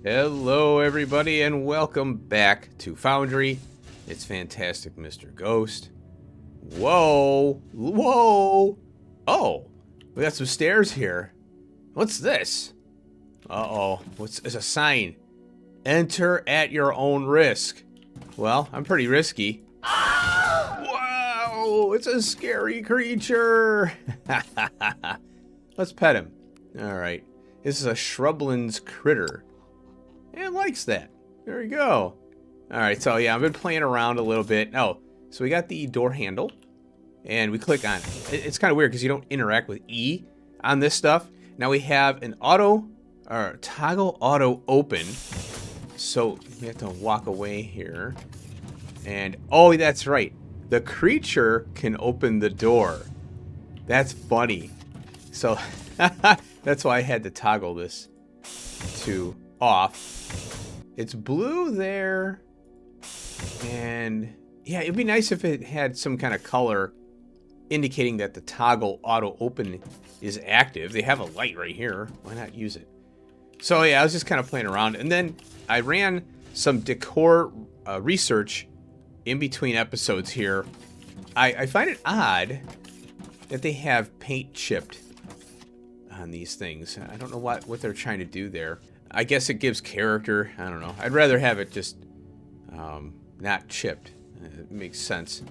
Hello, everybody, and welcome back to Foundry. It's fantastic, Mr. Ghost. Whoa! Whoa! Oh, we got some stairs here. What's this? Uh-oh. It's a sign. Enter at your own risk. Well, I'm pretty risky. Wow! It's a scary creature! Let's pet him. Alright. This is a shrublands critter. It likes that. There we go. Alright, so yeah, I've been playing around a little bit. Oh, so we got the door handle. And we click on it. It's kind of weird because you don't interact with E on this stuff. Now we have an toggle auto open. So we have to walk away here. And, oh, that's right. The creature can open the door. That's funny. So that's why I had to toggle this to off. It's blue there. And yeah, it'd be nice if it had some kind of color indicating that the toggle auto open is active. They have a light right here. Why not use it? So yeah, I was just kind of playing around. And then I ran some decor research in between episodes here. I find it odd that they have paint chipped on these things. I don't know what they're trying to do there. I guess it gives character. I don't know. I'd rather have it just not chipped. It makes sense.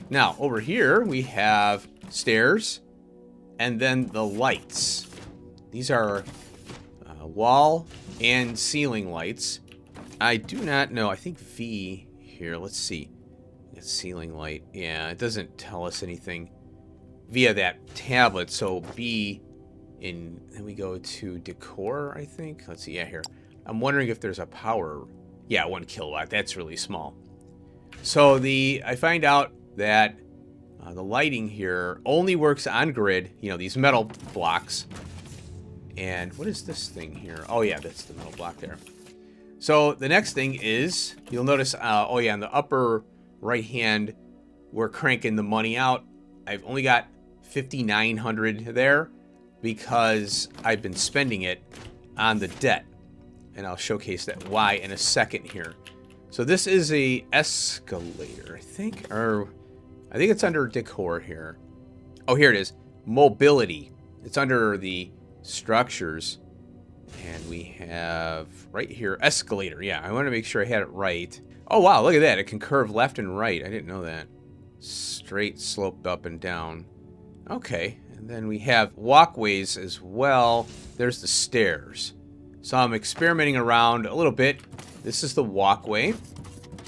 Now, over here, we have stairs and then the lights. These are wall and ceiling lights. I do not know. I think V here. Let's see. It's ceiling light. Yeah, it doesn't tell us anything via that tablet. So B in, then we go to decor, I think. Let's see. Yeah, here. I'm wondering if there's a power. Yeah, 1 kilowatt. That's really small. So I find out that the lighting here only works on grid. You know, these metal blocks. And what is this thing here? Oh, yeah, that's the metal block there. So the next thing is, you'll notice, oh, yeah, in the upper right hand, we're cranking the money out. I've only got 5,900 there because I've been spending it on the debt. And I'll showcase that why in a second here. So this is a escalator, I think, or I think it's under decor here. Oh, here it is. Mobility. It's under the structures. And we have right here, escalator. Yeah, I want to make sure I had it right. Oh, wow, look at that. It can curve left and right. I didn't know that. Straight slope up and down. Okay, and then we have walkways as well. There's the stairs. So I'm experimenting around a little bit. This is the walkway.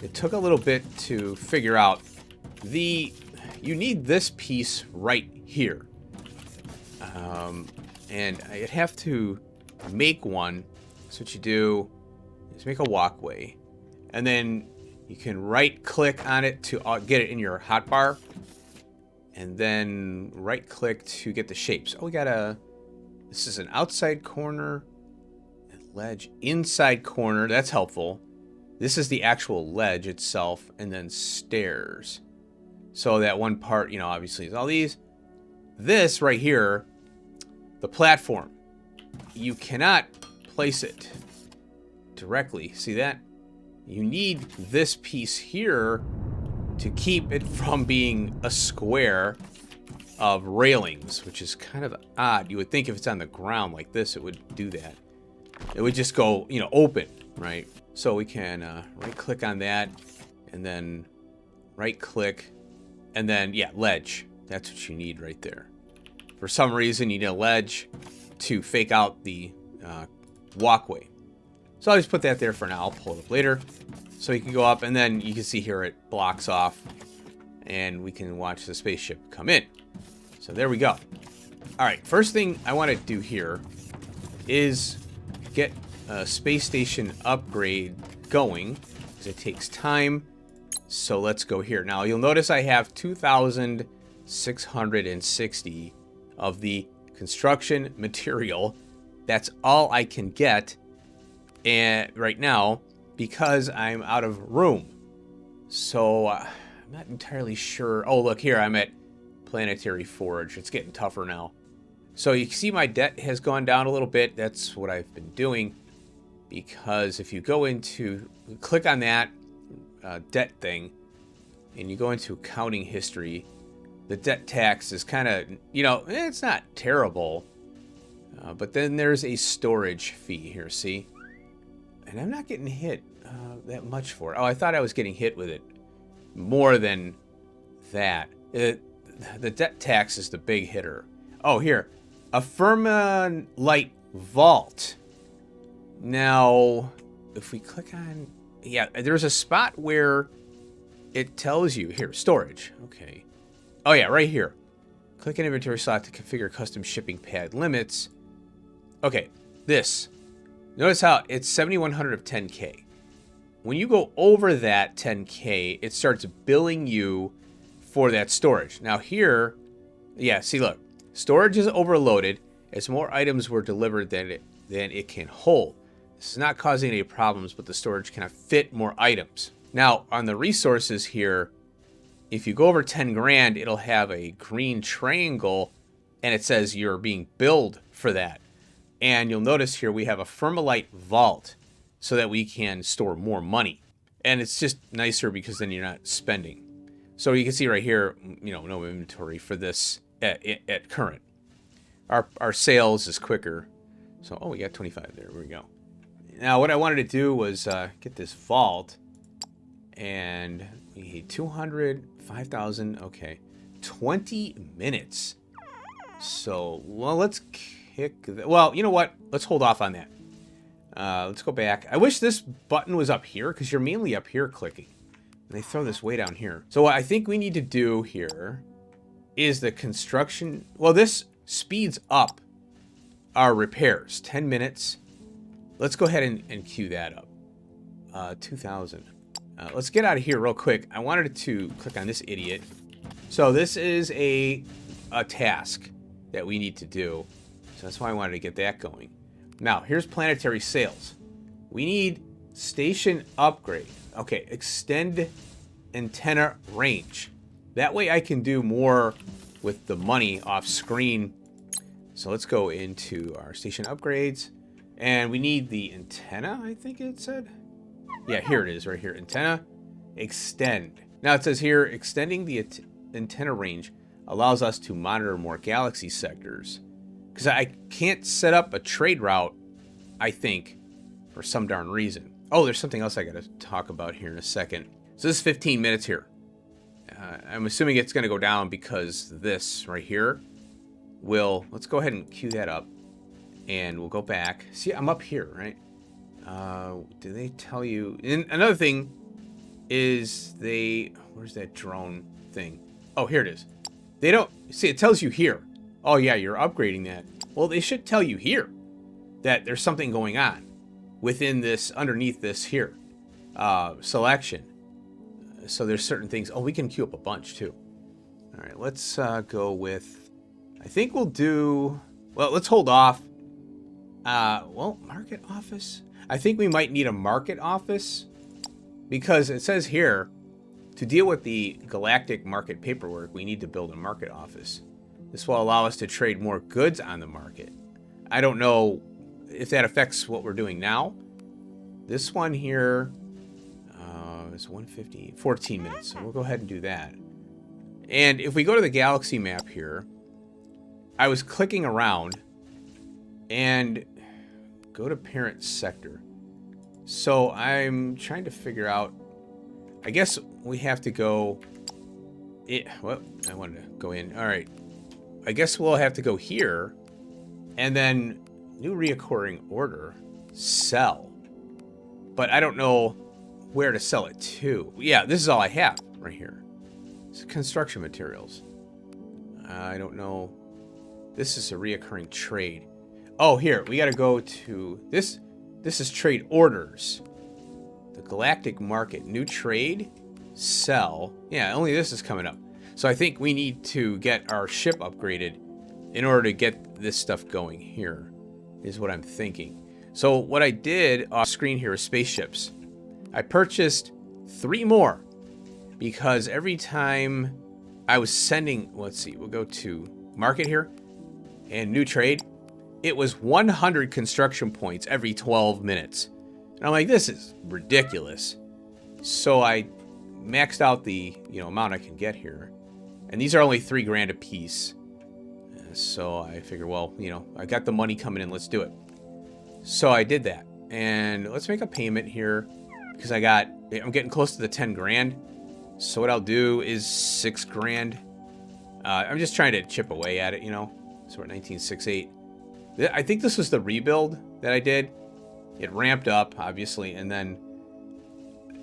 It took a little bit to figure out you need this piece right here. And I'd have to make one. So what you do is make a walkway. And then you can right click on it to get it in your hotbar. And then right click to get the shapes. Oh, this is an outside corner. Ledge, inside corner. That's helpful. This is the actual ledge itself. And then stairs. So that one part, you know, obviously is all these. This right here, the platform. You cannot place it directly. See that? You need this piece here to keep it from being a square of railings, which is kind of odd. You would think if it's on the ground like this, it would do that. It would just go, you know, open, right? So we can right click on that and then right click and then, yeah, ledge. That's what you need right there. For some reason, you need a ledge to fake out the walkway. So I'll just put that there for now. I'll pull it up later. So you can go up and then you can see here it blocks off and we can watch the spaceship come in. So there we go. All right, first thing I want to do here is get a space station upgrade going because it takes time. So let's go here. Now you'll notice I have 2,660 of the construction material. That's all I can get right now because I'm out of room. So I'm not entirely sure. Oh, look here. I'm at Planetary Forge. It's getting tougher now. So you can see my debt has gone down a little bit. That's what I've been doing. because if you go into, click on that debt thing, and you go into accounting history, the debt tax is kind of, it's not terrible. But then there's a storage fee here, see? And I'm not getting hit that much for it. Oh, I thought I was getting hit with it more than that. The debt tax is the big hitter. Oh, here. A Light Vault. Now, if we click on... Yeah, there's a spot where it tells you... Here, storage. Okay. Oh, yeah, right here. Click an inventory slot to configure custom shipping pad limits. Okay, this. Notice how it's 7,100 of 10K. When you go over that 10K, it starts billing you for that storage. Now here, yeah, see, look. Storage is overloaded as more items were delivered than it can hold. This is not causing any problems, but the storage cannot fit more items. Now, on the resources here, if you go over 10 grand, it'll have a green triangle, and it says you're being billed for that. And you'll notice here we have a Light Vault so that we can store more money. And it's just nicer because then you're not spending. So you can see right here, no inventory for this at current. Our sales is quicker. So, we got 25 there. There we go. Now, what I wanted to do was get this vault. And we need 200, 5,000. Okay. 20 minutes. So, well, let's kick... Well, you know what? Let's hold off on that. Let's go back. I wish this button was up here because you're mainly up here clicking. And they throw this way down here. So what I think we need to do here is the construction... Well, this speeds up our repairs. 10 minutes. Let's go ahead and queue that up. 2,000. Let's get out of here real quick. I wanted to click on this idiot. So this is a task that we need to do. So that's why I wanted to get that going. Now, here's planetary sales. We need station upgrade. Okay, extend antenna range. That way I can do more with the money off screen. So let's go into our station upgrades. And we need the antenna, I think it said. Yeah, here it is, right here. Antenna, extend. Now it says here, extending the antenna range allows us to monitor more galaxy sectors. Because I can't set up a trade route, I think, for some darn reason. Oh, there's something else I got to talk about here in a second. So this is 15 minutes here. I'm assuming it's going to go down because this right here will... Let's go ahead and queue that up. And we'll go back. See, I'm up here, right? Do they tell you... And another thing is they... Where's that drone thing? Oh, here it is. They don't... See, it tells you here. Oh, yeah, you're upgrading that. Well, they should tell you here that there's something going on within this, underneath this here, selection. So there's certain things. Oh, we can queue up a bunch, too. All right, let's go with... I think we'll do... Well, let's hold off. Well, market office. I think we might need a market office because it says here, to deal with the galactic market paperwork, we need to build a market office. This will allow us to trade more goods on the market. I don't know if that affects what we're doing now. This one here is 150, 14 minutes. So we'll go ahead and do that. And if we go to the galaxy map here, I was clicking around and go to parent sector. So I'm trying to figure out, I guess we have to go, well, I wanted to go in. All right. I guess we'll have to go here and then new reoccurring order, sell. But I don't know where to sell it to. Yeah, this is all I have right here. It's construction materials. I don't know. This is a reoccurring trade. Oh, here, we got to go to this. This is trade orders. The galactic market, new trade, sell. Yeah, only this is coming up. So I think we need to get our ship upgraded in order to get this stuff going here, is what I'm thinking. So what I did off screen here is spaceships. I purchased 3 more because every time I was sending, let's see, we'll go to market here and new trade. It was 100 construction points every 12 minutes. And I'm like, this is ridiculous. So I maxed out the amount I can get here. And these are only $3,000 a piece. So I figured, well, I got the money coming in, let's do it. So I did that. And let's make a payment here because I'm getting close to the 10 grand. So what I'll do is 6 grand. I'm just trying to chip away at it, So we're at 1968. I think this was the rebuild that I did. It ramped up, obviously, and then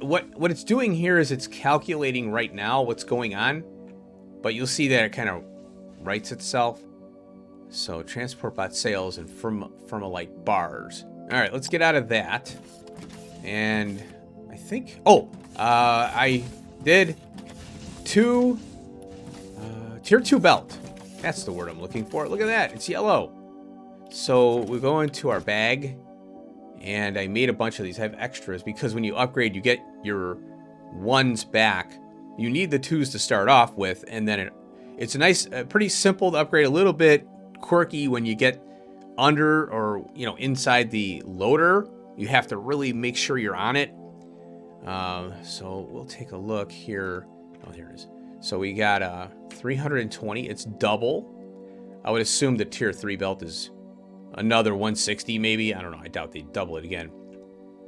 what it's doing here is it's calculating right now what's going on, but you'll see that it kind of writes itself. So transport bot sales and Firmalite bars. All right, let's get out of that. And I think, I did 2 tier 2 belt. That's the word I'm looking for. Look at that, it's yellow. So we go into our bag, and I made a bunch of these. I have extras because when you upgrade, you get your 1s back. You need the 2s to start off with, and then it's pretty simple to upgrade. A little bit quirky when you get under or inside the loader. You have to really make sure you're on it. So we'll take a look here. Oh, here it is. So we got 320. It's double. I would assume the tier 3 belt is another 160 maybe. I don't know. I doubt they double it again.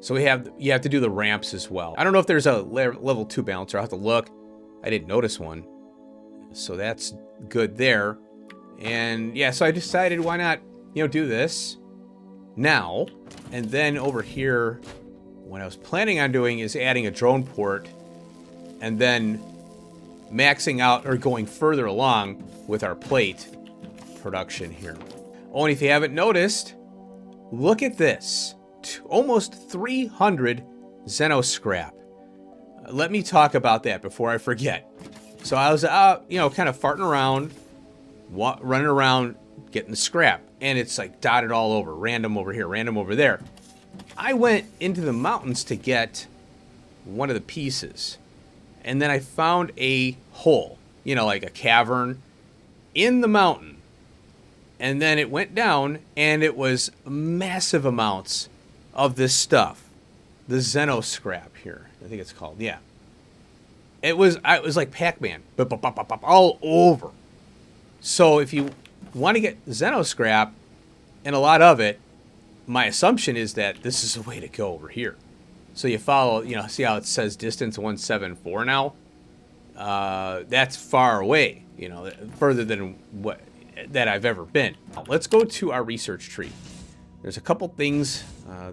So you have to do the ramps as well. I don't know if there's a level 2 balancer. I'll have to look. I didn't notice one. So that's good there. And yeah, so I decided why not, do this now. And then over here, what I was planning on doing is adding a drone port and then maxing out or going further along with our plate production here. Oh, and if you haven't noticed, look at this. Almost 300 Xeno scrap. Let me talk about that before I forget. So I was out, kind of farting around, running around, getting the scrap. And it's like dotted all over. Random over here, random over there. I went into the mountains to get one of the pieces. And then I found a hole, like a cavern in the mountain. And then it went down, and it was massive amounts of this stuff. The Xeno scrap here, I think it's called. Yeah. It was like Pac-Man, all over. So if you want to get Xeno scrap, and a lot of it, my assumption is that this is the way to go over here. So you follow, see how it says distance 174 now? That's far away, further than that I've ever been. Let's go to our research tree. There's a couple things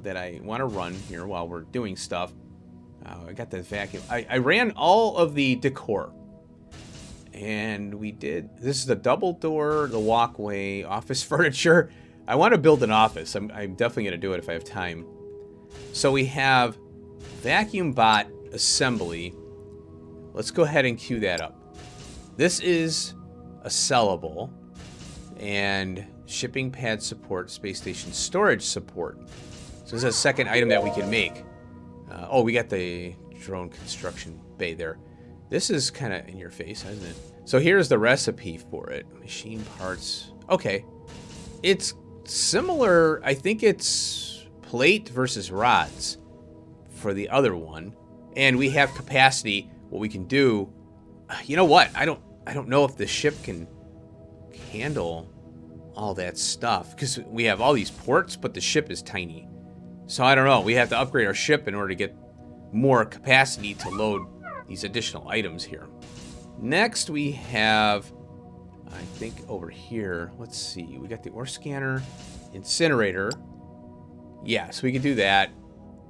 that I want to run here while we're doing stuff. I got the vacuum. I ran all of the decor. And this is the double door, the walkway, office furniture. I want to build an office. I'm definitely going to do it if I have time. So we have vacuum bot assembly. Let's go ahead and queue that up. This is a sellable. And shipping pad support, space station storage support. So this is a second item that we can make. We got the drone construction bay there. This is kind of in your face, isn't it? So here's the recipe for it. Machine parts. Okay. It's similar. I think it's plate versus rods for the other one. And we have capacity. What we can do. You know what? I don't know if the ship can handle all that stuff. Because we have all these ports, but the ship is tiny. So I don't know. We have to upgrade our ship in order to get more capacity to load these additional items here. Next we have, I think over here, let's see, we got the ore scanner, incinerator. Yeah, so we can do that.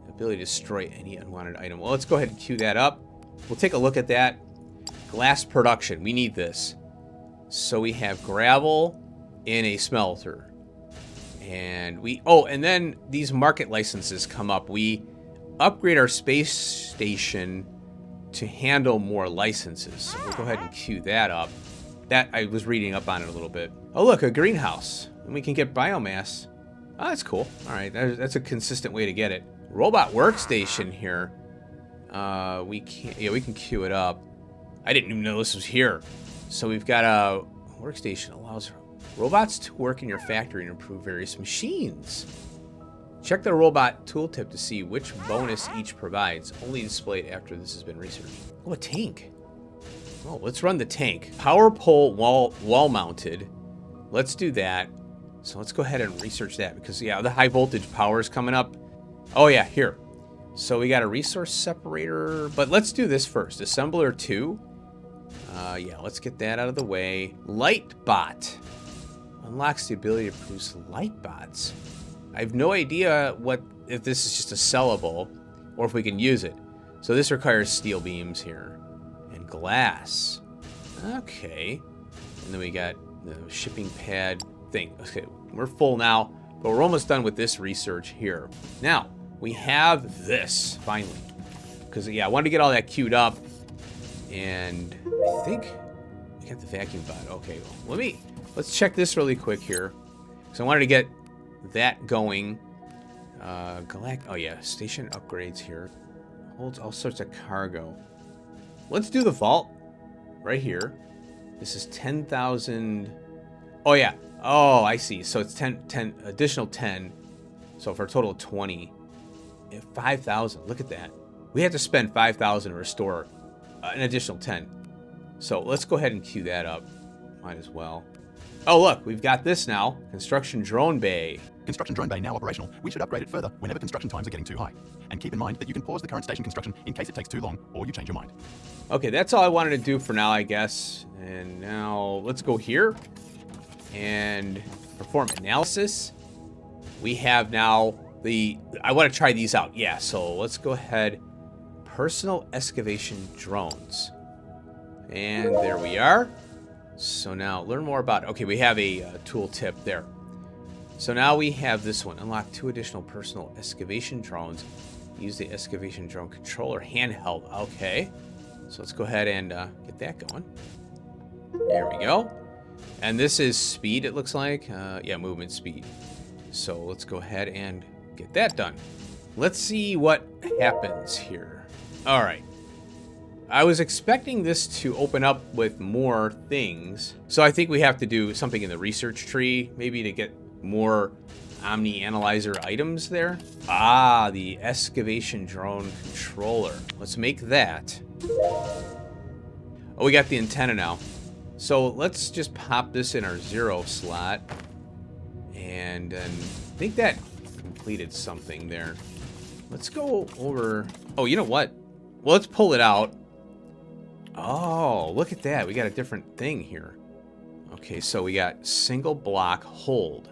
Ability to destroy any unwanted item. Well, let's go ahead and queue that up. We'll take a look at that. Glass production, we need this. So we have gravel in a smelter. And and then these market licenses come up. We upgrade our space station to handle more licenses. So we'll go ahead and queue that up. That, I was reading up on it a little bit. Oh, look, a greenhouse. And we can get biomass. Oh, that's cool. All right, that's a consistent way to get it. Robot workstation here. We can queue it up. I didn't even know this was here. So we've got a workstation allows robots to work in your factory and improve various machines. Check the robot tooltip to see which bonus each provides. Only displayed after this has been researched. Oh, a tank. Oh, let's run the tank. Power pole wall mounted. Let's do that. So let's go ahead and research that because, yeah, the high voltage power is coming up. Oh, yeah, here. So we got a resource separator, but let's do this first. Assembler 2. Yeah, let's get that out of the way. Light bot. Unlocks the ability to produce light bots. I have no idea if this is just a sellable or if we can use it. So this requires steel beams here. And glass. Okay. And then we got the shipping pad thing. Okay, we're full now, but we're almost done with this research here. Now, we have this, finally. Because, yeah, I wanted to get all that queued up. And I think we got the vacuum bot. Okay, well, let's check this really quick here. Because I wanted to get that going. Oh, yeah, station upgrades here. Holds all sorts of cargo. Let's do the vault right here. This is 10,000. Oh, yeah. Oh, I see. So it's 10 additional 10. So for a total of 20. 5,000. Look at that. We have to spend 5,000 to restore an additional 10. So let's go ahead and queue that up. Might as well. Oh, look, we've got this now. Construction drone bay. Construction drone bay now operational. We should upgrade it further whenever construction times are getting too high. And keep in mind that you can pause the current station construction in case it takes too long or you change your mind. Okay, that's all I wanted to do for now, I guess. And now let's go here and perform analysis. We have now I want to try these out. Yeah, so let's go ahead. Personal excavation drones. And there we are. So now, learn more about it. Okay, we have a tool tip there. So now we have this one. Unlock 2 additional personal excavation drones. Use the excavation drone controller handheld. Okay. So let's go ahead and get that going. There we go. And this is speed, it looks like. Yeah, movement speed. So let's go ahead and get that done. Let's see what happens here. All right. I was expecting this to open up with more things. So I think we have to do something in the research tree, maybe to get more Omni Analyzer items there. Ah, the excavation drone controller. Let's make that. Oh, we got the antenna now. So let's just pop this in our 0 slot. And then I think that completed something there. Let's go over. Oh, you know what? Well, let's pull it out. Oh, look at that. We got a different thing here. Okay, so we got single block hold.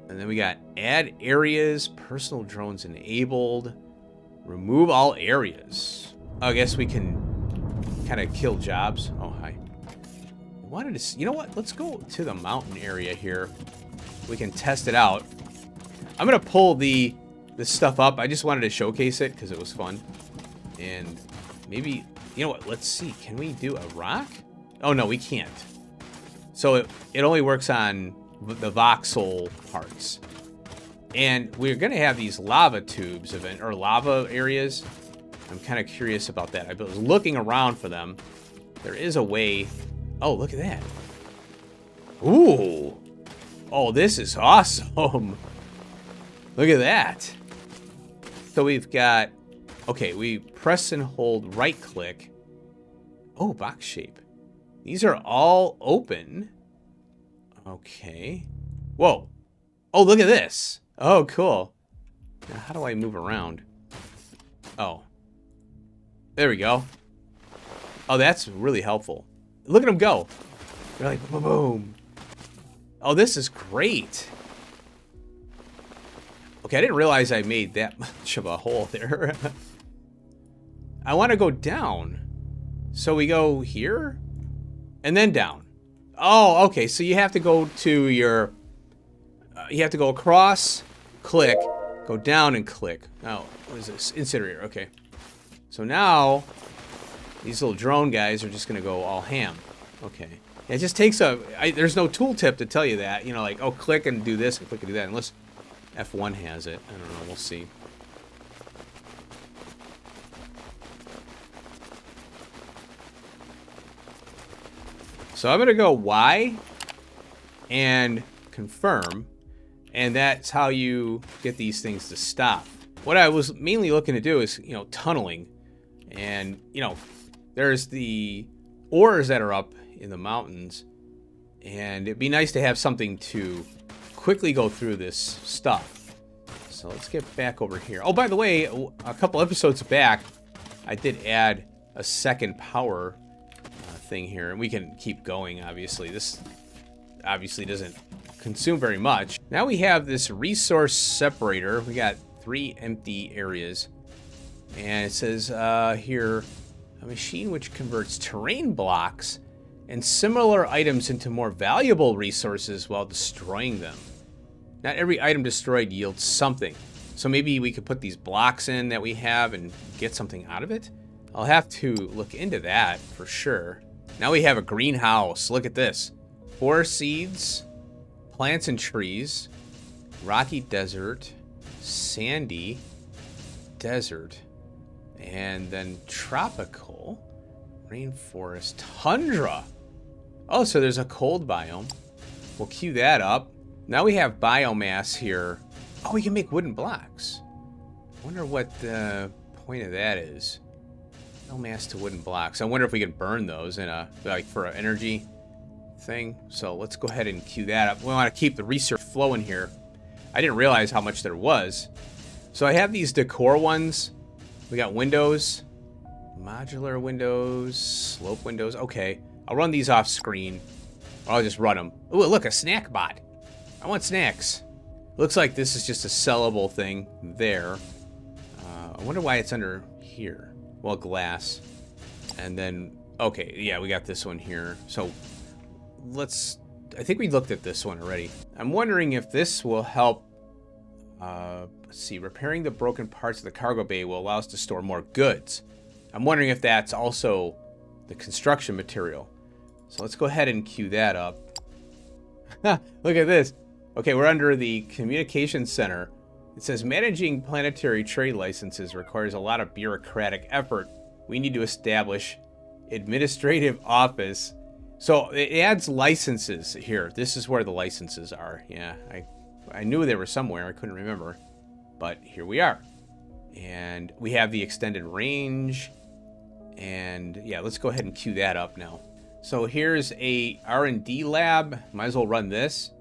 And then we got add areas, personal drones enabled, remove all areas. Oh, I guess we can kind of kill jobs. Oh, hi. I wanted to, you know what? Let's go to the mountain area here. We can test it out. I'm going to pull the stuff up. I just wanted to showcase it because it was fun. And maybe, you know what? Let's see. Can we do a rock? Oh, no, we can't. So it only works on the voxel parts. And we're going to have these lava tubes, or lava areas. I'm kind of curious about that. I was looking around for them. There is a way. Oh, look at that. Ooh. Oh, this is awesome. Look at that. So we've got, okay, we press and hold right click. Oh, box shape. These are all open. Okay. Whoa. Oh, look at this. Oh, cool. Now, how do I move around? Oh. There we go. Oh, that's really helpful. Look at them go. They're like, boom, boom. Oh, this is great. Okay, I didn't realize I made that much of a hole there. I want to go down. So we go here and then down. Oh, okay. So you have to go to your, you have to go across, click, go down and click. Oh, what is this? Incinerator. Okay. So now these little drone guys are just going to go all ham. Okay. It just takes there's no tooltip to tell you that. You know, like, oh, click and do this and click and do that. Unless F1 has it. I don't know. We'll see. So I'm going to go Y and confirm. And that's how you get these things to stop. What I was mainly looking to do is, you know, tunneling. And, you know, there's the ores that are up in the mountains. And it'd be nice to have something to quickly go through this stuff. So let's get back over here. Oh, by the way, a couple episodes back, I did add a second power thing here. And we can keep going, obviously. This obviously doesn't consume very much. Now we have this resource separator. We got 3 empty areas. And it says here, a machine which converts terrain blocks and similar items into more valuable resources while destroying them. Not every item destroyed yields something. So maybe we could put these blocks in that we have and get something out of it. I'll have to look into that for sure. Now we have a greenhouse. Look at this. 4 seeds, plants and trees, rocky desert, sandy desert, and then tropical, rainforest, tundra. Oh, so there's a cold biome. We'll queue that up. Now we have biomass here. Oh, we can make wooden blocks. I wonder what the point of that is. Biomass to wooden blocks. I wonder if we can burn those in a, like, for an energy thing. So let's go ahead and queue that up. We want to keep the research flowing here. I didn't realize how much there was. So I have these decor ones. We got windows, modular windows, slope windows. Okay, I'll run these off screen. Or I'll just run them. Ooh, look, a snack bot. I want snacks. Looks like this is just a sellable thing there. I wonder why it's under here. Well, glass. And then, okay, yeah, we got this one here. So let's, I think we looked at this one already. I'm wondering if this will help. Let's see, repairing the broken parts of the cargo bay will allow us to store more goods. I'm wondering if that's also the construction material. So let's go ahead and queue that up. Look at this. Okay, we're under the communications center. It says managing planetary trade licenses requires a lot of bureaucratic effort. We need to establish administrative office. So it adds licenses here. This is where the licenses are. Yeah, I knew they were somewhere. I couldn't remember. But here we are. And we have the extended range. And yeah, let's go ahead and queue that up now. So here's a R&D lab. Might as well run this.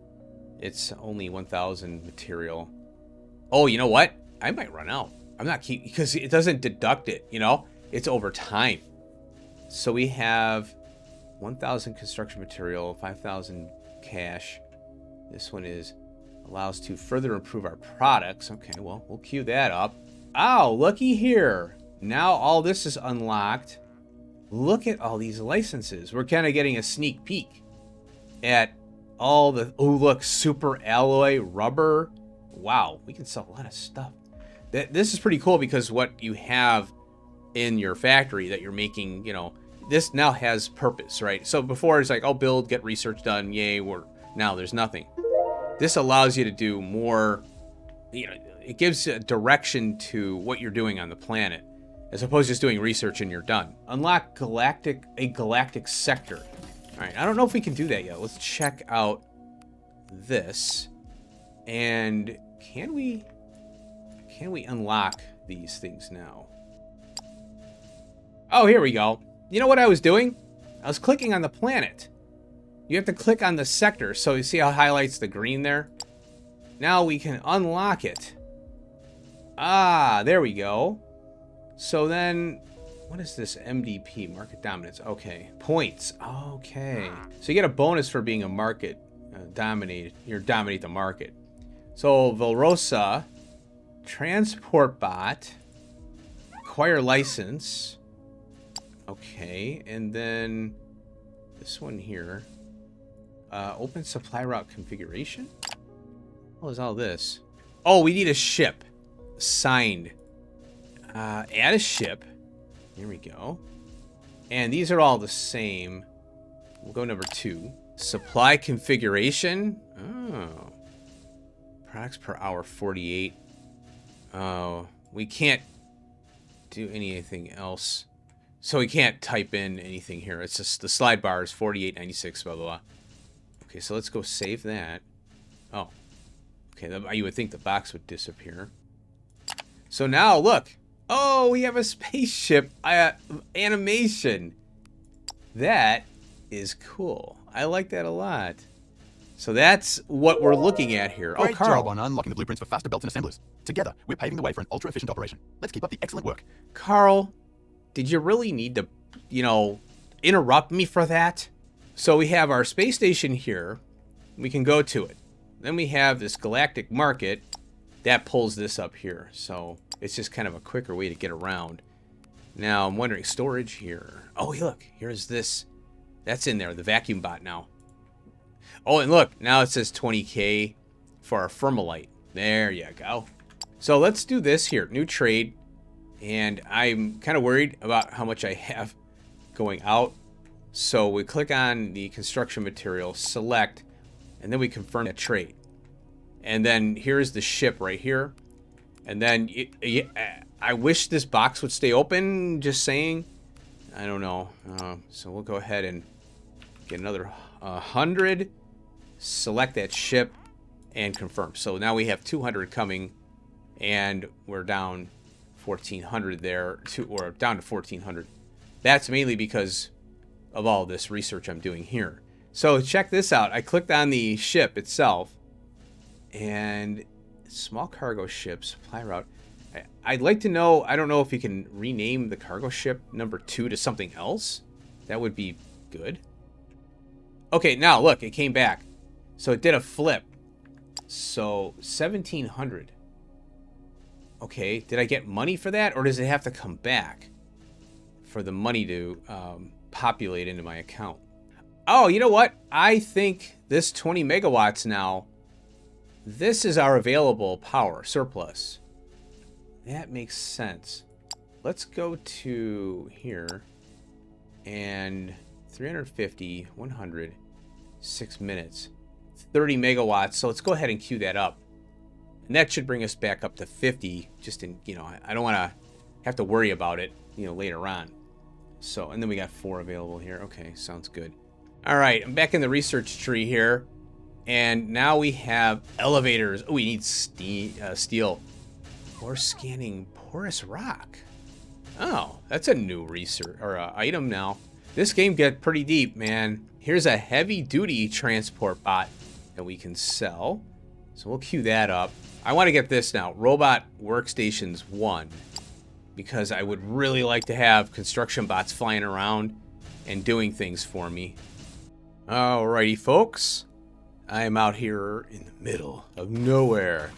It's only 1,000 material. Oh, you know what? I might run out. I'm not keep because it doesn't deduct it, you know? It's over time. So we have 1,000 construction material, 5,000 cash. This one is allows to further improve our products. Okay, well, we'll queue that up. Oh, looky here. Now all this is unlocked. Look at all these licenses. We're kind of getting a sneak peek at all the, oh, look, super alloy rubber. Wow, we can sell a lot of stuff. This is pretty cool because what you have in your factory that you're making, you know, this now has purpose, right? So before it's like, oh, build, get research done, yay, now there's nothing. This allows you to do more, you know, it gives a direction to what you're doing on the planet, as opposed to just doing research and you're done. Unlock a galactic sector. All right, I don't know if we can do that yet. Let's check out this. And can we unlock these things now? Oh, here we go. You know what I was doing? I was clicking on the planet. You have to click on the sector, so you see how it highlights the green there? Now we can unlock it. Ah, there we go. So then, what is this MDP, market dominance? Okay, points. Okay. So you get a bonus for being a market dominate the market. So Velrosa, transport bot, acquire license. Okay, and then this one here. Open supply route configuration? What is all this? Oh, we need a ship. Signed. Add a ship. Here we go. And these are all the same. We'll go number 2. Supply configuration. Oh. Products per hour, 48. Oh, we can't do anything else. So we can't type in anything here. It's just the slide bar is 48.96, blah, blah, blah. Okay, so let's go save that. Oh. Okay, you would think the box would disappear. So now, look. Oh, we have a spaceship animation. That is cool. I like that a lot. So that's what we're looking at here. Great Carl. job on unlocking the blueprints for faster belts and assemblers. Together, we're paving the way for an ultra-efficient operation. Let's keep up the excellent work. Carl, did you really need to, interrupt me for that? So we have our space station here. We can go to it. Then we have this galactic market that pulls this up here. So it's just kind of a quicker way to get around. Now I'm wondering, storage here. Oh, look, here's this. That's in there, the vacuum bot now. Oh, and look, now it says 20K for our Firmalite. There you go. So let's do this here, new trade. And I'm kind of worried about how much I have going out. So we click on the construction material, select, and then we confirm that trade. And then here's the ship right here. And then I wish this box would stay open, just saying. I don't know. So we'll go ahead and get another 100. Select that ship and confirm. So now we have 200 coming, and we're down 1,400 there, or down to 1,400. That's mainly because of all this research I'm doing here. So check this out. I clicked on the ship itself, and small cargo ship, supply route. I'd like to know, I don't know if you can rename the cargo ship number 2 to something else. That would be good. Okay, now look, it came back. So it did a flip. So 1,700. Okay, did I get money for that, or does it have to come back for the money to populate into my account? Oh, you know what? I think this 20 megawatts now, this is our available power surplus. That makes sense. Let's go to here, and 350, 100, 6 minutes, 30 megawatts. So let's go ahead and queue that up. And that should bring us back up to 50, just in, I don't want to have to worry about it, later on. So, and then we got 4 available here. Okay, sounds good. All right, I'm back in the research tree here. And now we have elevators. Oh, we need steel. Or scanning porous rock. Oh, that's a new research or item now. This game gets pretty deep, man. Here's a heavy-duty transport bot that we can sell. So we'll queue that up. I want to get this now. Robot Workstations 1. Because I would really like to have construction bots flying around and doing things for me. Alrighty, folks. I am out here in the middle of nowhere.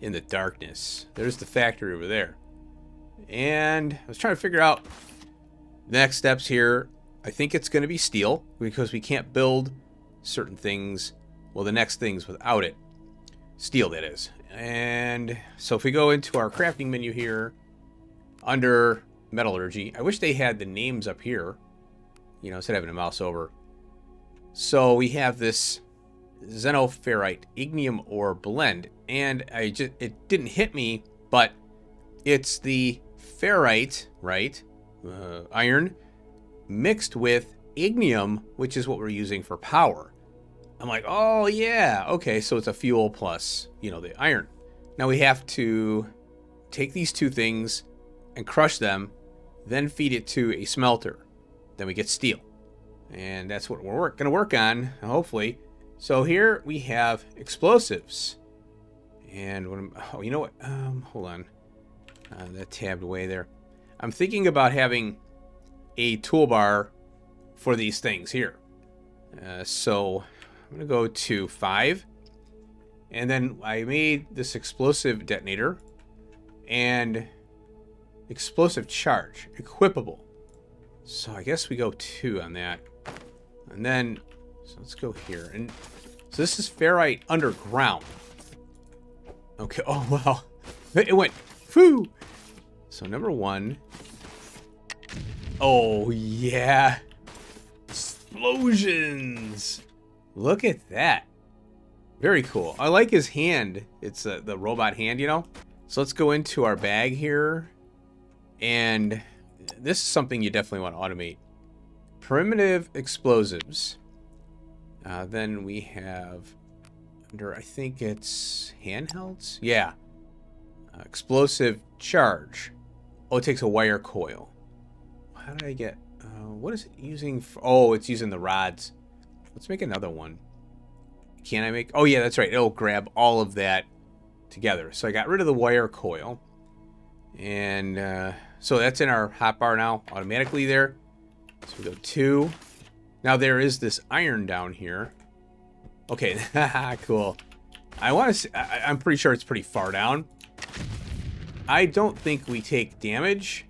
In the darkness. There's the factory over there. And I was trying to figure out the next steps here. I think it's going to be steel, because we can't build certain things, well, the next things without it. Steel, that is. And so if we go into our crafting menu here, under metallurgy, I wish they had the names up here, instead of having a mouse over. So we have this xenoferrite ignium ore blend, and it didn't hit me, but it's the ferrite, right? Iron mixed with ignium, which is what we're using for power. I'm like, oh yeah, okay, so it's a fuel plus, the iron. Now we have to take these two things and crush them, then feed it to a smelter. Then we get steel. And that's what we're going to work on, hopefully. So here we have explosives. And you know what? Hold on. That tabbed away there. I'm thinking about having a toolbar for these things here. So I'm going to go to 5. And then I made this explosive detonator and explosive charge, equipable. So I guess we go 2 on that. And then, so let's go here. And so this is ferrite underground. Okay, oh wow. It went, whew. So number 1. Oh yeah. Explosions. Look at that. Very cool. I like his hand. It's the robot hand, So let's go into our bag here. And this is something you definitely want to automate. Primitive explosives. Then we have under, I think it's handhelds? Yeah. Explosive charge. Oh, it takes a wire coil. How did I get... what is it using? Oh, it's using the rods. Let's make another one. Can I make... Oh, yeah, that's right. It'll grab all of that together. So I got rid of the wire coil. And so that's in our hotbar now, automatically there. So we go 2. Now there is this iron down here. Okay, cool. I want to... I'm pretty sure it's pretty far down. I don't think we take damage.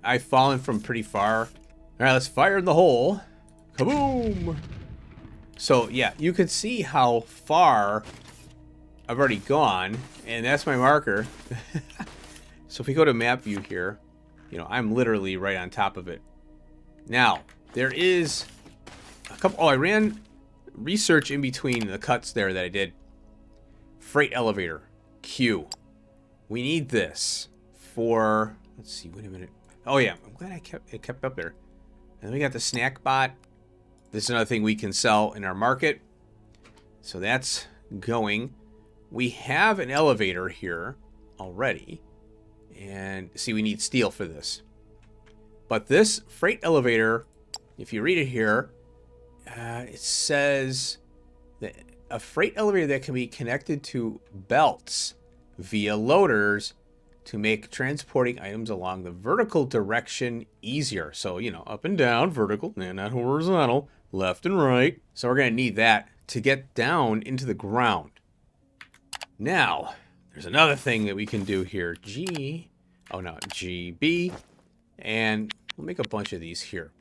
I've fallen from pretty far. All right, let's fire in the hole. Kaboom! So, yeah, you can see how far I've already gone, and that's my marker. So if we go to map view here, you know, I'm literally right on top of it. Now, there is a couple... Oh, I ran research in between the cuts there that I did. Freight elevator. Q. We need this for... Let's see, wait a minute. Oh, yeah, I'm glad it kept up there. And then we got the snack bot. This is another thing we can sell in our market. So that's going. We have an elevator here already. And see, we need steel for this. But this freight elevator, if you read it here, it says that a freight elevator that can be connected to belts via loaders to make transporting items along the vertical direction easier. So, you know, up and down, vertical, and not horizontal, left and right. So we're going to need that to get down into the ground. Now, there's another thing that we can do here. GB, and we'll make a bunch of these here.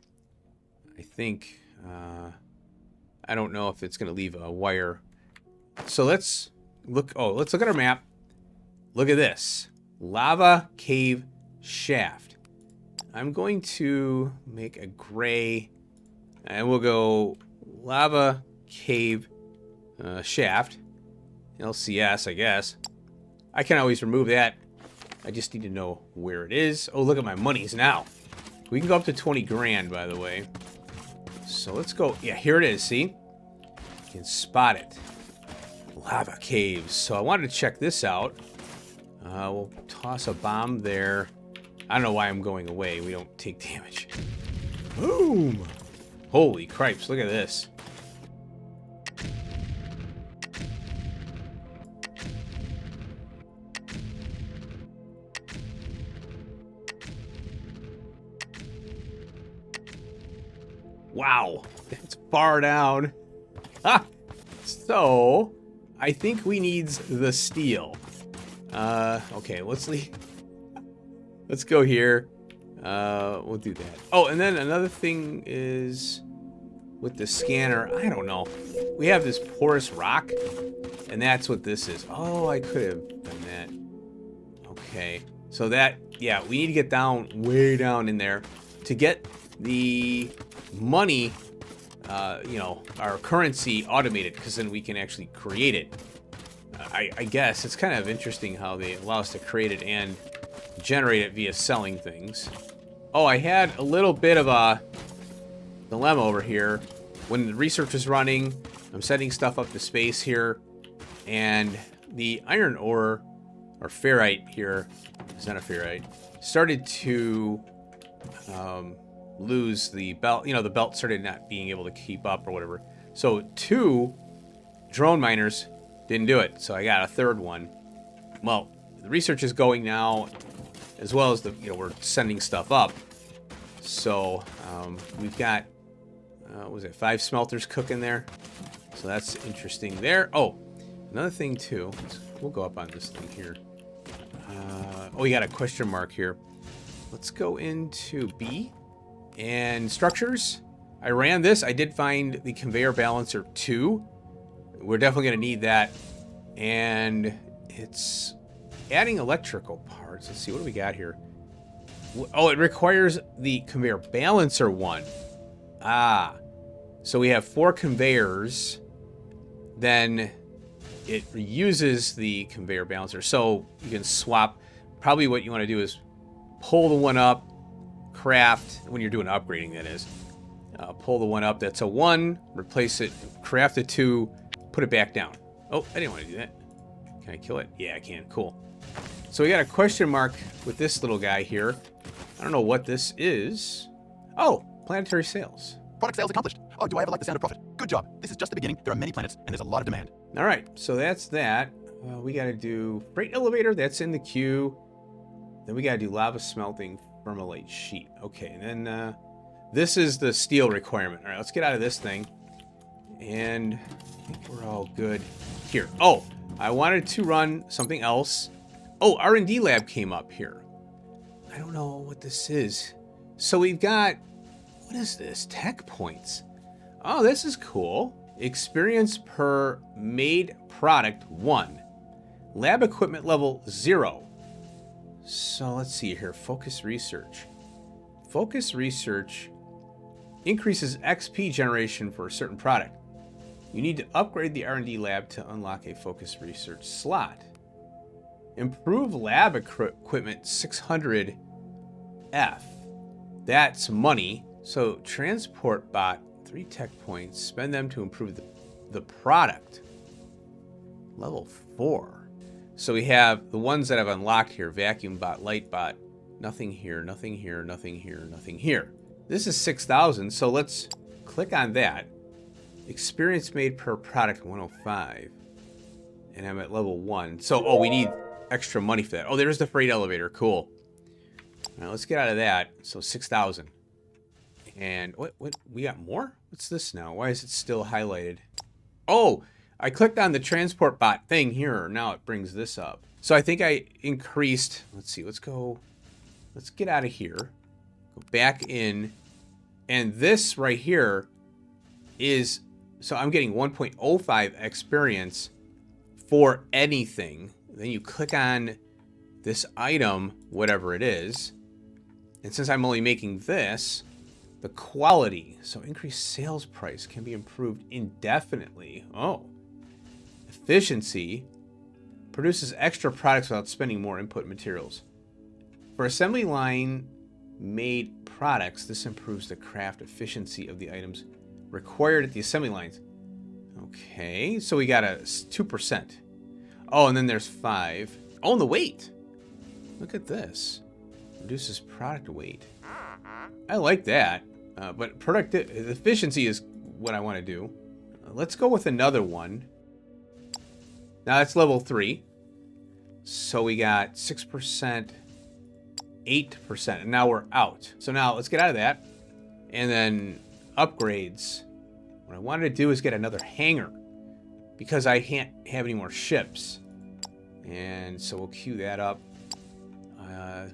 I think, I don't know if it's going to leave a wire. So let's look at our map. Look at this. Lava cave shaft. I'm going to make a gray, and we'll go lava cave shaft. LCS, I guess. I can always remove that. I just need to know where it is. Oh, look at my monies now. We can go up to 20 grand, by the way. So let's go. Yeah, here it is. See? You can spot it. Lava caves. So I wanted to check this out. We'll toss a bomb there. I don't know why I'm going away. We don't take damage. Boom! Holy cripes, look at this. Wow, it's far down. Ah! So, I think we need the steel. Okay, let's leave. Let's go here. We'll do that. Oh, and then another thing is with the scanner, I don't know. We have this porous rock, and that's what this is. Oh, I could have done that. Okay. So that, yeah, we need to get down, way down in there to get the money, you know, our currency automated, because then we can actually create it. I guess it's kind of interesting how they allow us to create it and generate it via selling things. Oh, I had a little bit of a dilemma over here. When the research was running, I'm setting stuff up to space here, and the iron ore, or ferrite here, it's not a ferrite, started to lose the belt. You know, the belt started not being able to keep up or whatever. So 2 drone miners didn't do it, so I got a third one. Well, the research is going now, as well as the, you know, we're sending stuff up. So we've got, what was it, 5 smelters cooking there. So that's interesting there. Oh, another thing too. We'll go up on this thing here. Oh, we got a question mark here. Let's go into B and structures. I ran this. I did find the conveyor balancer 2. We're definitely going to need that. And it's adding electrical parts. Let's see, what do we got here? Oh, it requires the conveyor balancer 1. Ah. So we have 4 conveyors. Then it uses the conveyor balancer. So you can swap. Probably what you want to do is pull the one up, craft, when you're doing upgrading, that is. Pull the one up that's a 1, replace it, craft a 2, put it back down. Oh, I didn't want to do that. Can I kill it? Yeah, I can. Cool. So we got a question mark with this little guy here. I don't know what this is. Oh, planetary sales. Product sales accomplished. Oh, do I ever like the sound of profit? Good job. This is just the beginning. There are many planets, and there's a lot of demand. All right, so that's that. We got to do freight elevator. That's in the queue. Then we got to do lava smelting vermilite sheet. Okay, and then this is the steel requirement. All right, let's get out of this thing. And I think we're all good here. Oh, I wanted to run something else. Oh, R&D lab came up here. I don't know what this is. So we've got, what is this? Tech points. Oh, this is cool. Experience per made product 1. Lab equipment level 0. So let's see here. Focus research. Focus research increases XP generation for a certain product. You need to upgrade the R&D lab to unlock a focus research slot. Improve lab equipment 600F. That's money. So transport bot 3 tech points. Spend them to improve the product. Level 4. So we have the ones that I've unlocked here. Vacuum bot, light bot. Nothing here, nothing here, nothing here, nothing here. This is 6,000. So let's click on that. Experience made per product 105. And I'm at level 1. So, oh, we need extra money for that. Oh, there's the freight elevator. Cool. All right, let's get out of that. So 6,000. And what we got more? What's this now? Why is it still highlighted? Oh, I clicked on the transport bot thing here. Now it brings this up. So I think I increased. Let's see. Let's get out of here. Go back in. And this right here is, so I'm getting 1.05 experience for anything. Then you click on this item, whatever it is. And since I'm only making this, the quality, so increased sales price can be improved indefinitely. Oh. Efficiency produces extra products without spending more input materials. For assembly line made products, this improves the craft efficiency of the items required at the assembly lines. Okay, so we got a 2%. Oh, and then there's 5. Oh, and the weight. Look at this. Reduces product weight. I like that. But efficiency is what I want to do. Let's go with another one. Now that's level 3. So we got 6%, 8%, and now we're out. So now let's get out of that. And then upgrades. What I wanted to do is get another hangar because I can't have any more ships. And so we'll queue that up.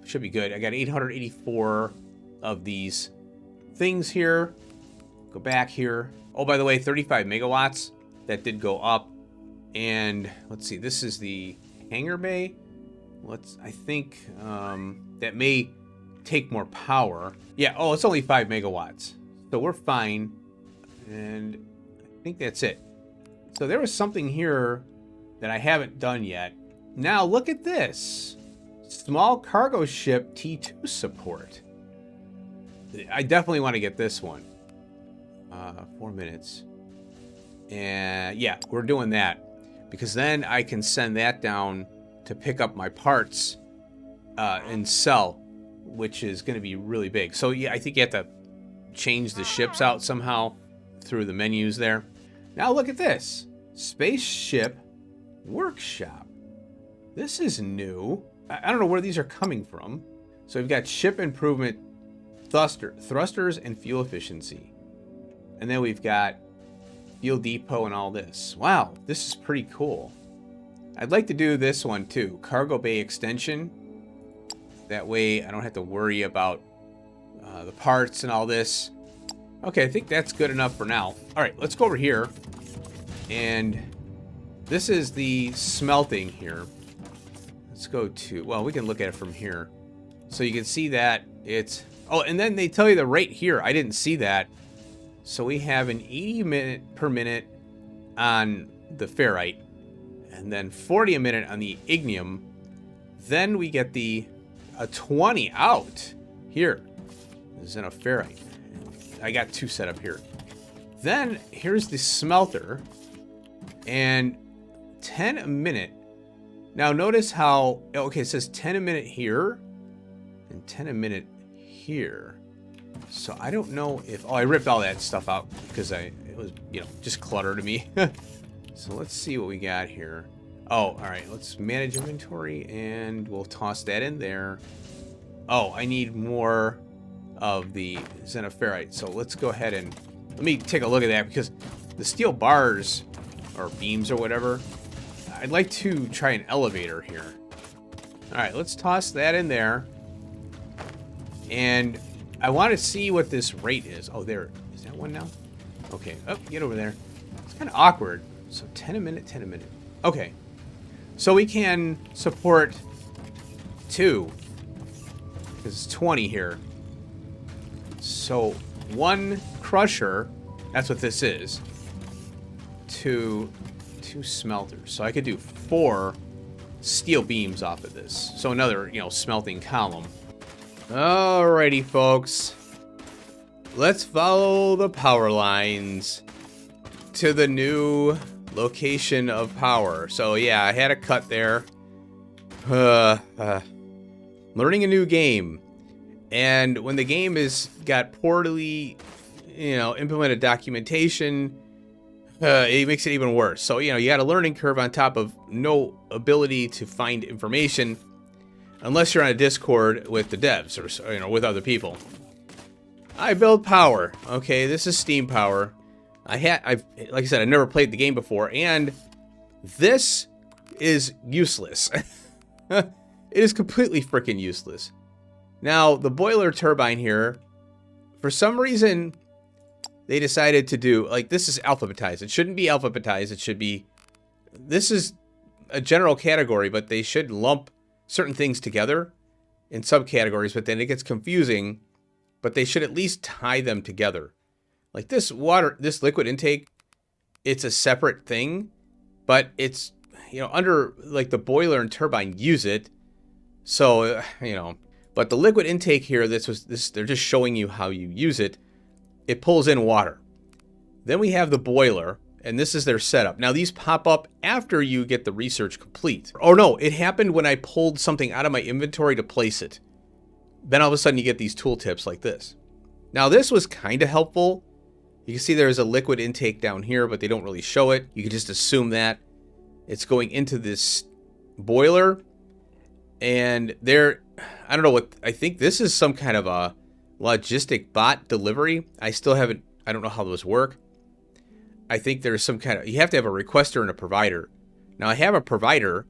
Should be good. I got 884 of these things here. Go back here. Oh, by the way, 35 megawatts. That did go up. And let's see. This is the hangar bay. I think that may take more power. Yeah. Oh, it's only 5 megawatts. So we're fine. And I think that's it. So there was something here that I haven't done yet. Now look at this. Small cargo ship T2 support. I definitely want to get this one. 4 minutes. And yeah, we're doing that. Because then I can send that down to pick up my parts and sell, which is going to be really big. So yeah, I think you have to change the ships out somehow through the menus there. Now look at this. Spaceship Workshop. This is new. I don't know where these are coming from. So we've got ship improvement, thrusters, and fuel efficiency. And then we've got fuel depot and all this. Wow, this is pretty cool. I'd like to do this one too. Cargo bay extension. That way I don't have to worry about the parts and all this. Okay, I think that's good enough for now. All right, let's go over here. And this is the smelting here. Let's go to, well, we can look at it from here. So you can see that it's, oh, and then they tell you the rate here. I didn't see that. So we have an 80 minute per minute on the ferrite, and then 40 a minute on the ignium. Then we get a 20 out here. This is in a ferrite. I got 2 set up here. Then here's the smelter, and 10 a minute. Now notice how, okay, it says 10 a minute here and 10 a minute here. So I don't know if, oh, I ripped all that stuff out because it was, you know, just clutter to me. So let's see what we got here. Oh, all right, let's manage inventory and we'll toss that in there. Oh, I need more of the xenoferrite. So let's go ahead and let me take a look at that, because the steel bars or beams or whatever, I'd like to try an elevator here. All right, let's toss that in there. And I want to see what this rate is. Oh, there. Is that one now? Okay. Oh, get over there. It's kind of awkward. So 10 a minute, 10 a minute. Okay. So we can support 2. Because it's 20 here. So 1 crusher, that's what this is, to 2 smelters. So I could do 4 steel beams off of this. So another, you know, smelting column. Alrighty, folks. Let's follow the power lines to the new location of power. So yeah, I had a cut there. Learning a new game. And when the game is got poorly, you know, implemented documentation, it makes it even worse. So, you know, you got a learning curve on top of no ability to find information unless you're on a Discord with the devs or, you know, with other people. I build power. Okay, this is steam power. I've like I said, I've never played the game before, and this is useless. It is completely freaking useless. Now, the boiler turbine here, for some reason, they decided to do, like, this is alphabetized. It shouldn't be alphabetized. It should be, this is a general category, but they should lump certain things together in subcategories, but then it gets confusing, but they should at least tie them together. Like this liquid intake, it's a separate thing, but it's, you know, under, like, the boiler and turbine use it. So, you know, but the liquid intake here, they're just showing you how you use it. It pulls in water. Then we have the boiler, and this is their setup. Now, these pop up after you get the research complete. Oh no, it happened when I pulled something out of my inventory to place it. Then all of a sudden you get these tooltips like this. Now, this was kind of helpful. You can see there's a liquid intake down here, but they don't really show it. You can just assume that it's going into this boiler. And there, I don't know what, I think this is some kind of a logistic bot delivery. I don't know how those work. I think there's some kind of, you have to have a requester and a provider. Now I have a provider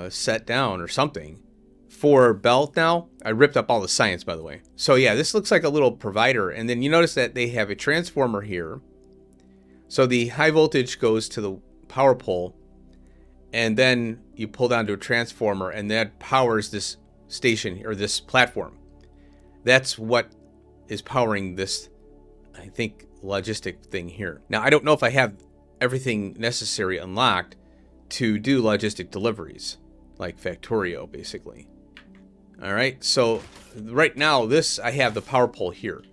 set down or something for Belt now. I ripped up all the science, by the way. So yeah, this looks like a little provider. And then you notice that they have a transformer here. So the high voltage goes to the power pole, and then you pull down to a transformer, and that powers this station or this platform. That's what is powering this, I think, logistic thing here. Now, I don't know if I have everything necessary unlocked to do logistic deliveries, like Factorio, basically. All right, so right now, I have the power pole here.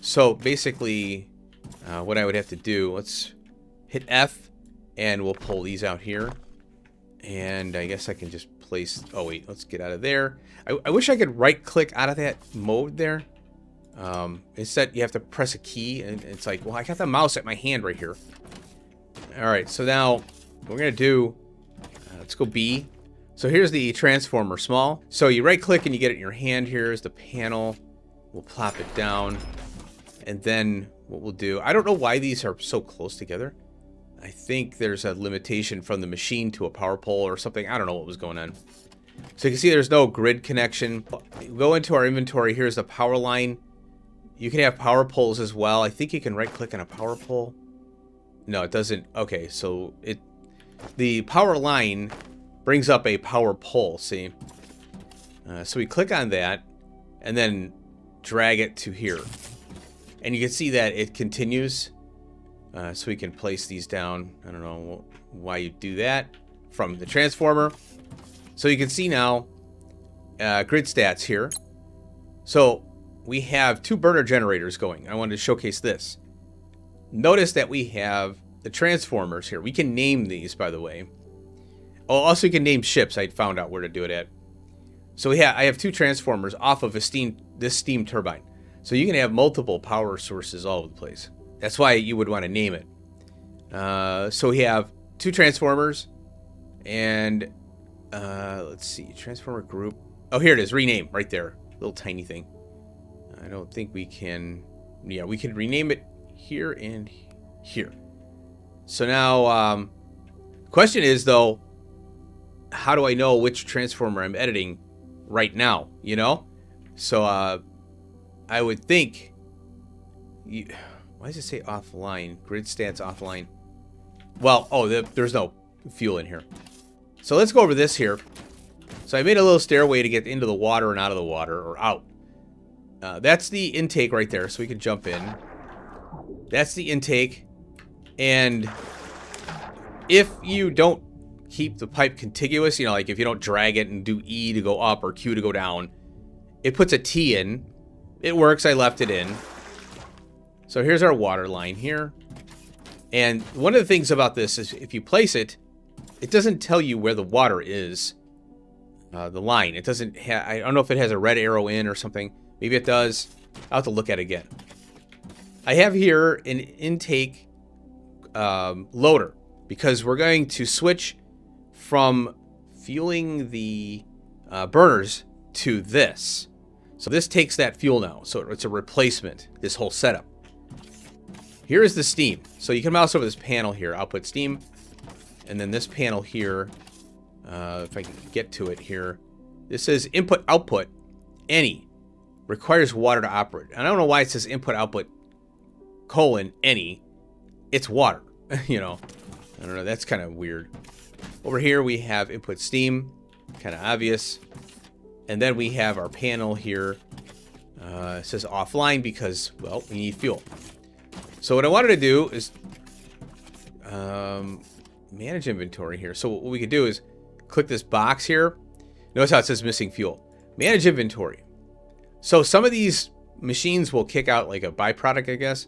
So basically, what I would have to do, let's hit F, and we'll pull these out here. And I guess I can just place, oh wait, let's get out of there. I wish I could right click out of that mode there. Instead, you have to press a key, and it's like, well, I got the mouse at my hand right here. All right, so now what we're gonna do, let's go B. So here's the transformer small. So you right click and you get it in your hand. Here's the panel. We'll plop it down. And then what we'll do, I don't know why these are so close together. I think there's a limitation from the machine to a power pole or something. I don't know what was going on. So you can see there's no grid connection. Go into our inventory. Here's the power line. You can have power poles as well. I think you can right click on a power pole. No, it doesn't. Okay, so the power line brings up a power pole, see? So we click on that and then drag it to here. And you can see that it continues. So we can place these down. I don't know why you do that from the transformer. So you can see now grid stats here. So we have 2 burner generators going. I wanted to showcase this. Notice that we have the transformers here. We can name these, by the way. Oh, also you can name ships. I found out where to do it at. So I have 2 transformers off of this steam turbine. So you can have multiple power sources all over the place. That's why you would want to name it. So we have 2 transformers, and let's see, transformer group. Oh, here it is, rename right there, little tiny thing. I don't think we can. Yeah, we can rename it here and here. So now, question is though, how do I know which transformer I'm editing right now? You know, so I would think. Why does it say offline? Grid stats offline. Well, oh, there's no fuel in here. So let's go over this here. So I made a little stairway to get into the water and out of the water, or out. That's the intake right there, so we can jump in. That's the intake. And if you don't keep the pipe contiguous, you know, like if you don't drag it and do E to go up or Q to go down, it puts a T in. It works, I left it in. So here's our water line here. And one of the things about this is if you place it, it doesn't tell you where the water is. The line. It doesn't have, I don't know if it has a red arrow in or something. Maybe it does. I'll have to look at it again. I have here an intake loader because we're going to switch from fueling the burners to this. So this takes that fuel now. So it's a replacement, this whole setup. Here is the steam. So you can mouse over this panel here, output steam. And then this panel here, if I can get to it here. This says input output, any. Requires water to operate. I don't know why it says input output, colon, any. It's water, you know. I don't know, that's kind of weird. Over here we have input steam, kind of obvious. And then we have our panel here. It says offline because, well, we need fuel. So what I wanted to do is manage inventory here. So what we could do is click this box here. Notice how it says missing fuel. Manage inventory. So some of these machines will kick out like a byproduct, I guess.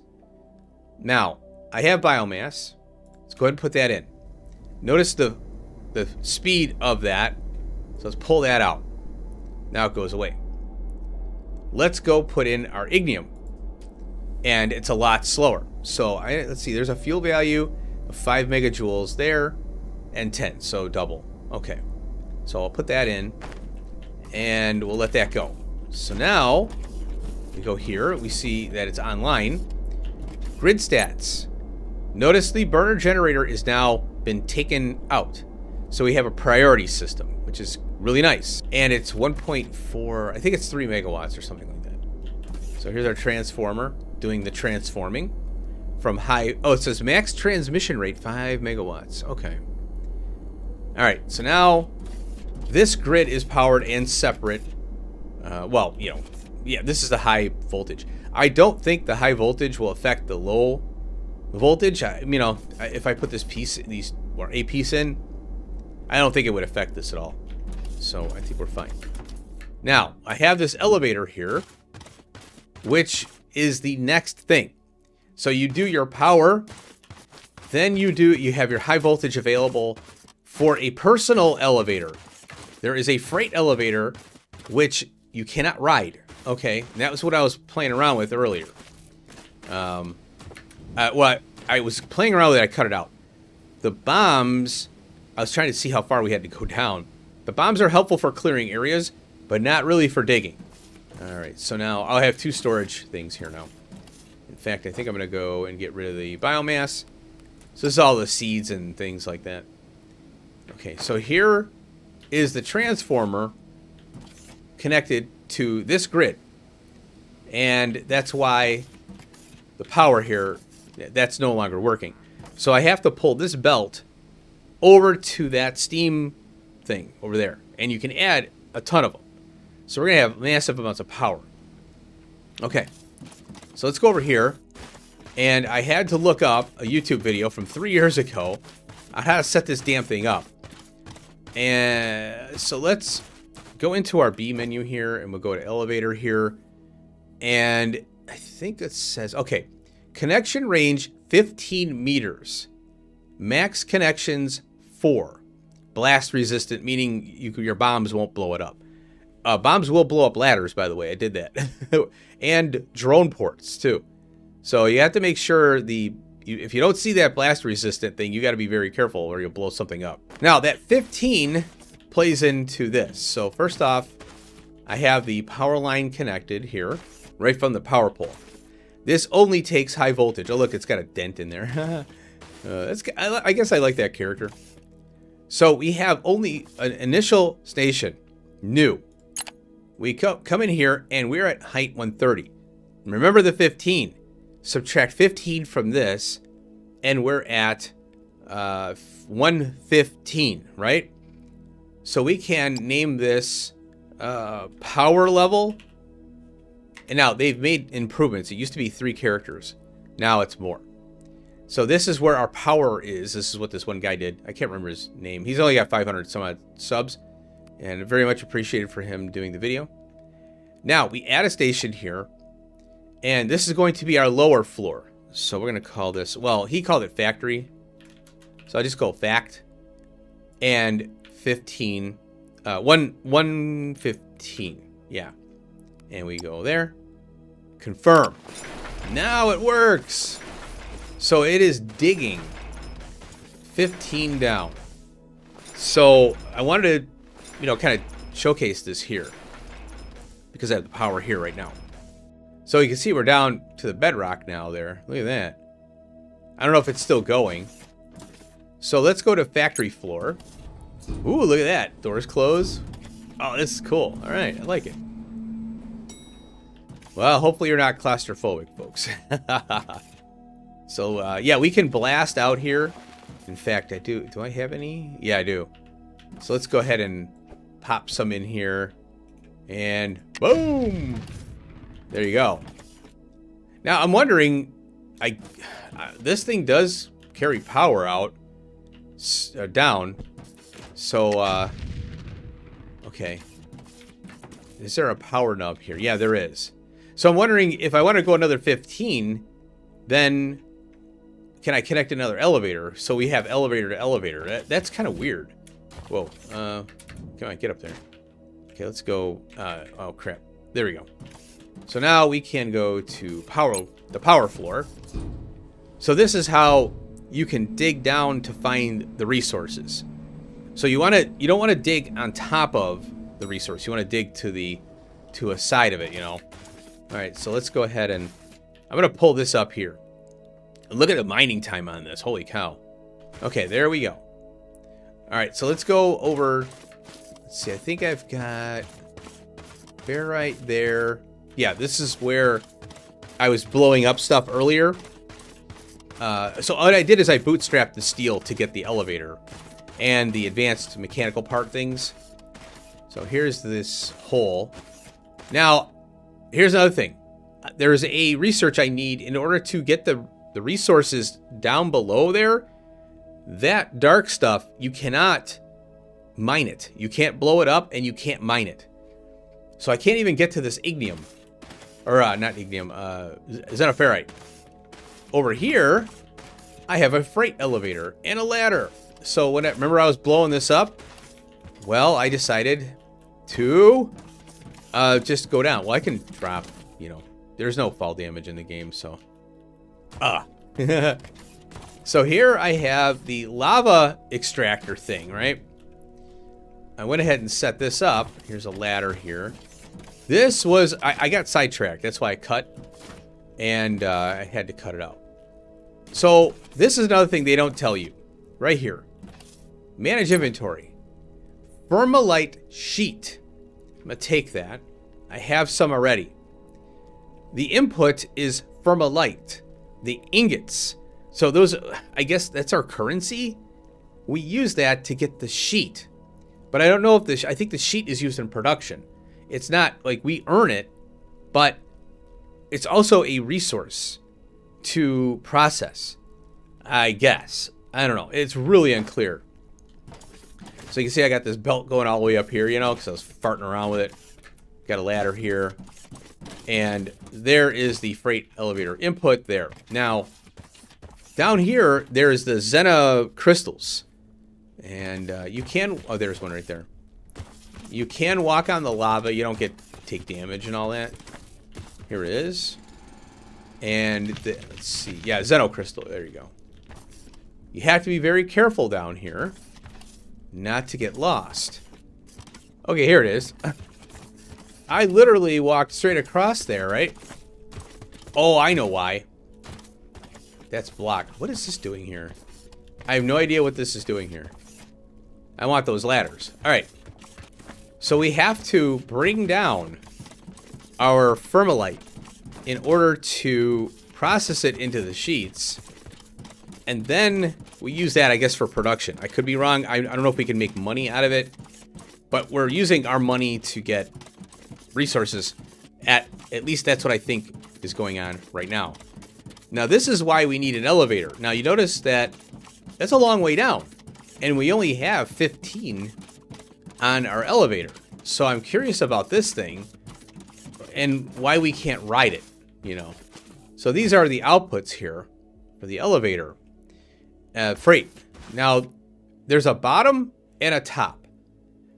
Now, I have biomass. Let's go ahead and put that in. Notice the speed of that. So let's pull that out. Now it goes away. Let's go put in our ignium. And it's a lot slower. So let's see, there's a fuel value of 5 megajoules there and 10, so double. Okay. So I'll put that in and we'll let that go. So now we go here, we see that it's online. Grid stats. Notice the burner generator is now been taken out. So we have a priority system, which is really nice. And it's 1.4, I think it's 3 megawatts or something like that. So here's our transformer doing the transforming from high. Oh, it says max transmission rate 5 megawatts. Okay. All right. So now this grid is powered and separate. Well, you know, yeah, this is the high voltage. I don't think the high voltage will affect the low voltage. You know, if I put this piece, a piece in, I don't think it would affect this at all. So I think we're fine. Now I have this elevator here, which is the next thing. So you do your power, then you have your high voltage available for a personal elevator. There is a freight elevator which you cannot ride. Okay, and that was what I was playing around with earlier. What I was playing around with it, I cut it out. The bombs, I was trying to see how far we had to go down. The bombs are helpful for clearing areas, but not really for digging. Alright, so now I'll have 2 storage things here now. In fact, I think I'm going to go and get rid of the biomass. So this is all the seeds and things like that. Okay, so here is the transformer connected to this grid. And that's why the power here, that's no longer working. So I have to pull this belt over to that steam thing over there. And you can add a ton of them. So we're going to have massive amounts of power. Okay. So let's go over here. And I had to look up a YouTube video from 3 years ago on how to set this damn thing up. And so let's go into our B menu here. And we'll go to elevator here. And I think it says, okay, connection range 15 meters. Max connections 4. blast resistant, meaning your bombs won't blow it up. Bombs will blow up ladders, by the way. I did that. And drone ports, too. So you have to make sure if you don't see that blast resistant thing, you got to be very careful or you'll blow something up. Now, that 15 plays into this. So first off, I have the power line connected here, right from the power pole. This only takes high voltage. Oh, look, it's got a dent in there. I guess I like that character. So we have only an initial station, new. We come in here, and we're at height 130. Remember the 15. Subtract 15 from this, and we're at 115, right? So we can name this power level. And now they've made improvements. It used to be 3 characters. Now it's more. So this is where our power is. This is what this one guy did. I can't remember his name. He's only got 500 some odd subs. And very much appreciated for him doing the video. Now we add a station here. And this is going to be our lower floor. So we're going to call this, well, he called it factory. So I just go fact. And 15. 115. Yeah. And we go there. Confirm. Now it works. So it is digging 15 down. So I wanted to, kind of showcase this here. Because I have the power here right now. So you can see we're down to the bedrock now there. Look at that. I don't know if it's still going. So let's go to factory floor. Ooh, look at that. Doors closed. Oh, this is cool. All right, I like it. Well, hopefully you're not claustrophobic, folks. So, yeah, we can blast out here. In fact, I do. Do I have any? Yeah, I do. So let's go ahead and pop some in here. And boom! There you go. Now, I'm wondering, this thing does carry power out, down. So, okay. Is there a power nub here? Yeah, there is. So I'm wondering if I want to go another 15, then can I connect another elevator? So we have elevator to elevator. That's kind of weird. Whoa. Come on, get up there. Okay, let's go. Oh, crap. There we go. So now we can go to the power floor. So this is how you can dig down to find the resources. So you don't want to dig on top of the resource. You want to dig to a side of it, All right, so let's go ahead and I'm going to pull this up here. Look at the mining time on this. Holy cow. Okay, there we go. All right, so let's go over. Let's see. I think I've got barite there. Yeah, this is where I was blowing up stuff earlier. So what I did is I bootstrapped the steel to get the elevator and the advanced mechanical part things. So here's this hole. Now, here's another thing. There's a research I need in order to get the resources down below there. That dark stuff, you cannot mine it. You can't blow it up and you can't mine it. So I can't even get to this ignium. Or, not ignium, xenoferrite. Over here, I have a freight elevator and a ladder. So remember I was blowing this up? Well, I decided to just go down. Well, I can drop, there's no fall damage in the game, so. So here I have the lava extractor thing, right? I went ahead and set this up. Here's a ladder here. This was, I got sidetracked. That's why I cut. And I had to cut it out. So this is another thing they don't tell you. Right here. Manage inventory. Vermalite sheet. I'm going to take that. I have some already. The input is vermalite. The ingots. So those, I guess that's our currency. We use that to get the sheet. But I don't know if I think the sheet is used in production. It's not like we earn it, but it's also a resource to process, I guess. I don't know. It's really unclear. So you can see I got this belt going all the way up here, because I was farting around with it. Got a ladder here. And there is the freight elevator input there. Now, down here, there's the Xena crystals. And you can... Oh, there's one right there. You can walk on the lava. You don't take damage and all that. Here it is. And let's see. Yeah, Xenocrystal. There you go. You have to be very careful down here not to get lost. Okay, here it is. I literally walked straight across there, right? Oh, I know why. That's blocked. What is this doing here? I have no idea what this is doing here. I want those ladders. All right. So we have to bring down our Thermalite in order to process it into the sheets. And then we use that, I guess, for production. I could be wrong. I don't know if we can make money out of it. But we're using our money to get resources. At least that's what I think is going on right now. Now, this is why we need an elevator. Now, you notice that that's a long way down. And we only have 15 on our elevator. So I'm curious about this thing and why we can't ride it, you know. So these are the outputs here for the elevator. Freight. Now, there's a bottom and a top.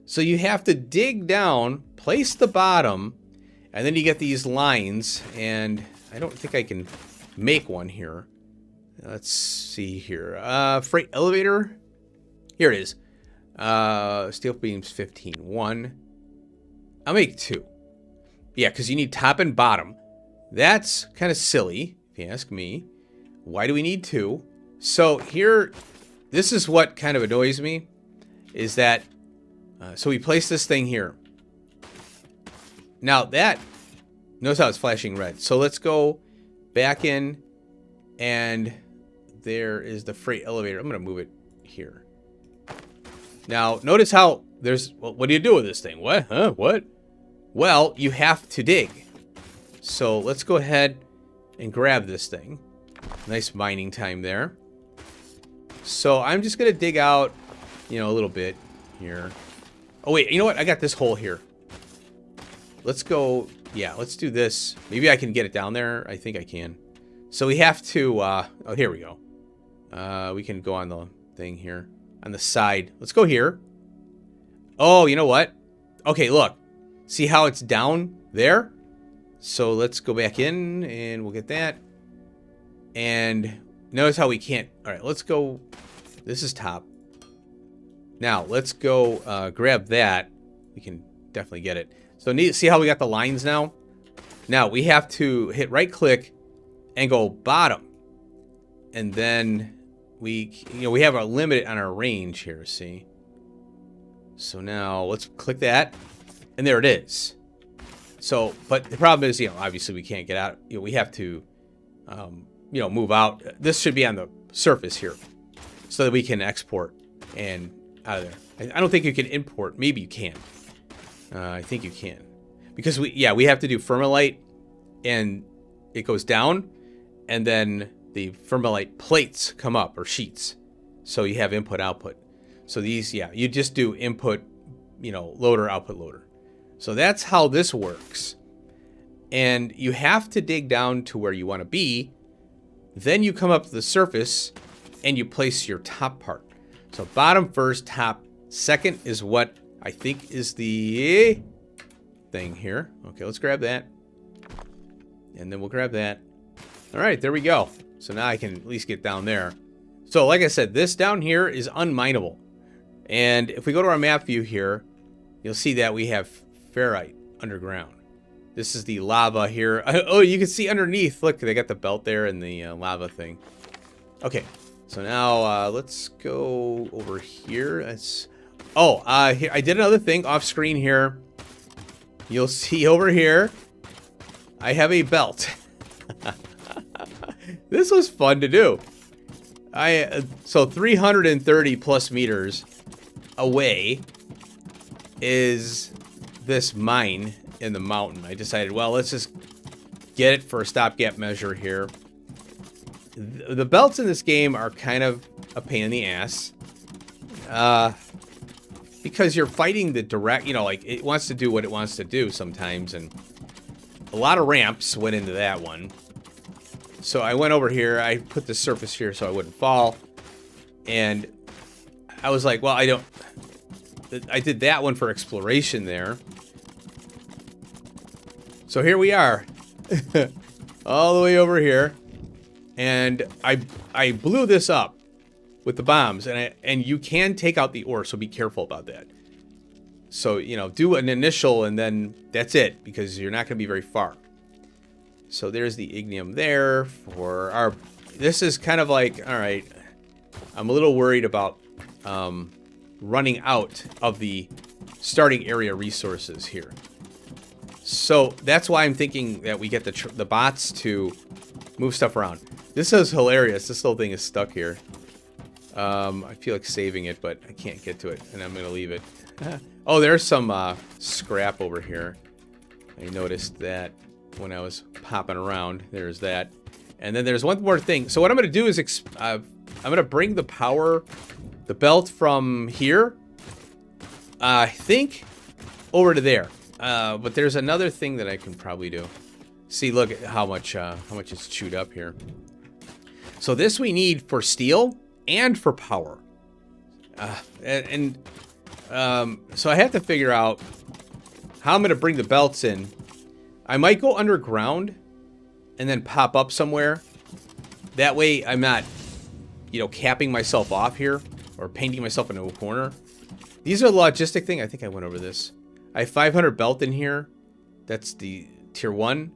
So you have to dig down, place the bottom, and then you get these lines. And I don't think I can make one here. Let's see here. Freight elevator. Here it is. Steel beams 15. 1. I'll make 2. Yeah, because you need top and bottom. That's kind of silly, if you ask me. Why do we need 2? So here, this is what kind of annoys me, is that, so we place this thing here. Now that, notice how it's flashing red. So let's go back in, and there is the freight elevator. I'm going to move it here. Now, notice how there's, well, what do you do with this thing? What? Huh? What? Well, you have to dig. So let's go ahead and grab this thing. Nice mining time there. So I'm just going to dig out, you know, a little bit here. Oh, wait, you know what? I got this hole here. Let's go, yeah, let's do this. Maybe I can get it down there. I think I can. So we have to, oh, here we go. We can go on the thing here. On the side. Let's go here. Oh, you know what? Okay, look. See how it's down there? So let's go back in and we'll get that. And notice how we can't. All right, let's go. This is top. Now, let's go grab that. We can definitely get it. So see how we got the lines now? Now, we have to hit right click and go bottom. And then we have a limit on our range here, see? So now let's click that, and there it is. So, but the problem is, obviously we can't get out. We have to, move out. This should be on the surface here, so that we can export and out of there. I don't think you can import. Maybe you can. I think you can, because we have to do Thermalite, and it goes down, and then the Thermalite plates come up, or sheets. So you have input, output. So these, you just do input, loader, output, loader. So that's how this works. And you have to dig down to where you want to be. Then you come up to the surface and you place your top part. So bottom first, top second is what I think is the thing here. Okay, let's grab that. And then we'll grab that. All right, there we go. So now I can at least get down there. So like I said, this down here is unminable. And if we go to our map view here, you'll see that we have ferrite underground. This is the lava here. Oh, you can see underneath. Look, they got the belt there and the lava thing. Okay, so now let's go over here. Here, I did another thing off screen here. You'll see over here, I have a belt. This was fun to do. So 330 plus meters away is this mine in the mountain. I decided, well, let's just get it for a stopgap measure here. The belts in this game are kind of a pain in the ass. Because you're fighting the direct, like it wants to do what it wants to do sometimes. And a lot of ramps went into that one. So I went over here. I put the surface here so I wouldn't fall. And I was like, well, I did that one for exploration there. So here we are. All the way over here. And I blew this up with the bombs, and you can take out the ore, so be careful about that. So, you know, do an initial and then that's it, because you're not going to be very far. So there's the ignium there for our... This is kind of like, all right, I'm a little worried about running out of the starting area resources here. So that's why I'm thinking that we get the bots to move stuff around. This is hilarious. This little thing is stuck here. I feel like saving it, but I can't get to it, and I'm going to leave it. Oh, there's some scrap over here. I noticed that when I was popping around. There's that. And then there's one more thing. So what I'm going to do is I'm going to bring the belt from here, I think, over to there. But there's another thing that I can probably do. See, look at how much it's chewed up here. So this we need for steel and for power. So I have to figure out how I'm going to bring the belts in. I might go underground and then pop up somewhere. That way I'm not, you know, capping myself off here or painting myself into a corner. These are the logistic thing. I think I went over this. I have 500 belt in here. That's the tier 1.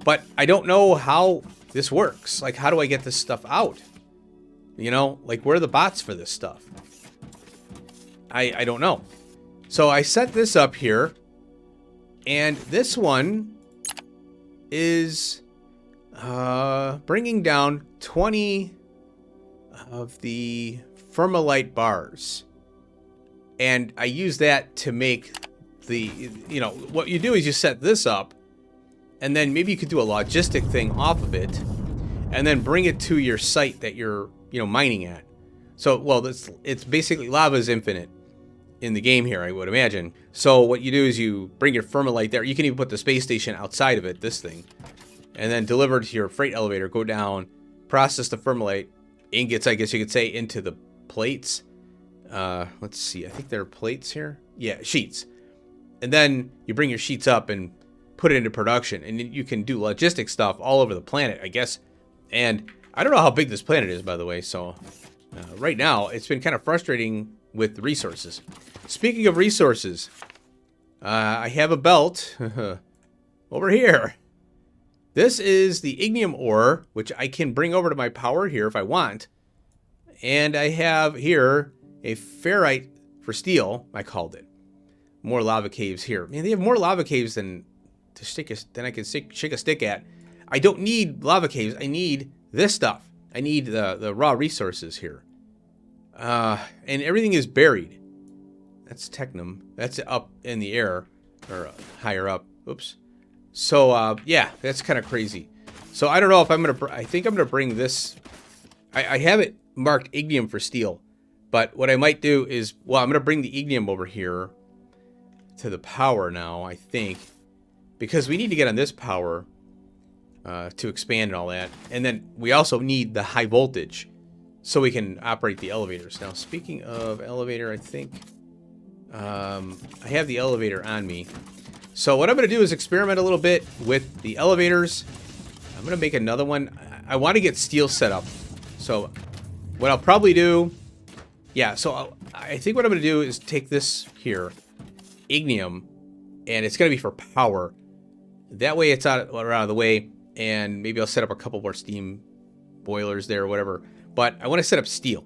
But I don't know how this works. Like, how do I get this stuff out? You know, like, where are the bots for this stuff? I don't know. So I set this up here. And this one is bringing down 20 of the Fermalite bars. And I use that to make the, you know, what you do is you set this up, and then maybe you could do a logistic thing off of it, and then bring it to your site that you're, you know, mining at. So, well, it's basically lava is infinite in the game here, I would imagine. So what you do is you bring your Fermalite there. You can even put the space station outside of it, this thing, and then deliver it to your freight elevator, go down, process the Fermalite ingots, I guess you could say, into the plates. Let's see, I think there are plates here. Yeah, sheets. And then you bring your sheets up and put it into production, and you can do logistic stuff all over the planet, I guess. And I don't know how big this planet is, by the way, so right now it's been kind of frustrating with the resources. Speaking of resources, I have a belt over here. This is the ignium ore, which I can bring over to my power here if I want. And I have here a ferrite for steel, I called it. More lava caves here. Man, they have more lava caves than I can shake a stick at. I don't need lava caves. I need this stuff. I need the raw resources here. And everything is buried. That's technum. That's up in the air, or higher up. Oops. So, yeah, that's kind of crazy. So I don't know if I'm going to... I think I'm going to bring this... I have it marked ignium for steel. But what I might do is... Well, I'm going to bring the ignium over here to the power now, I think. Because we need to get on this power to expand and all that. And then we also need the high voltage so we can operate the elevators. Now, speaking of elevator, I think... I have the elevator on me. So what I'm going to do is experiment a little bit with the elevators. I'm going to make another one. I want to get steel set up. So what I'll probably do... Yeah, so I think what I'm going to do is take this here, ignium, and it's going to be for power. That way it's out of the way, and maybe I'll set up a couple more steam boilers there or whatever. But I want to set up steel.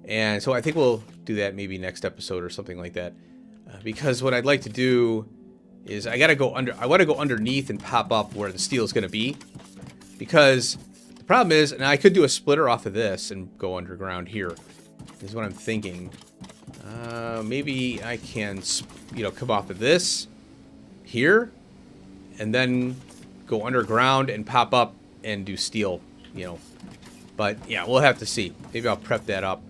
And so I think we'll do that maybe next episode or something like that. Because what I'd like to do is I want to go underneath and pop up where the steel is going to be. Because the problem is, and I could do a splitter off of this and go underground here, is what I'm thinking. Maybe I can, you know, come off of this here and then go underground and pop up and do steel, you know. But yeah, we'll have to see. Maybe I'll prep that up.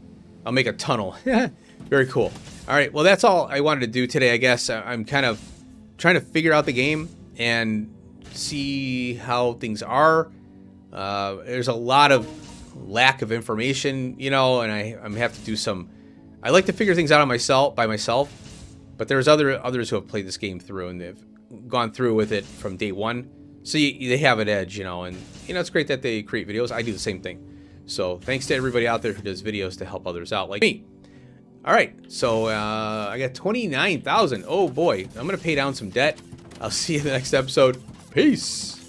I'll make a tunnel. Very cool. All right, well, that's all I wanted to do today, I guess. I'm kind of trying to figure out the game and see how things are. There's a lot of lack of information, you know, and I'm have to do some I like to figure things out by myself, but there's others who have played this game through and they've gone through with it from day one. So they have an edge, you know, and you know, it's great that they create videos. I do the same thing. So thanks to everybody out there who does videos to help others out, like me. All right, so I got 29,000. Oh boy, I'm gonna pay down some debt. I'll see you in the next episode. Peace.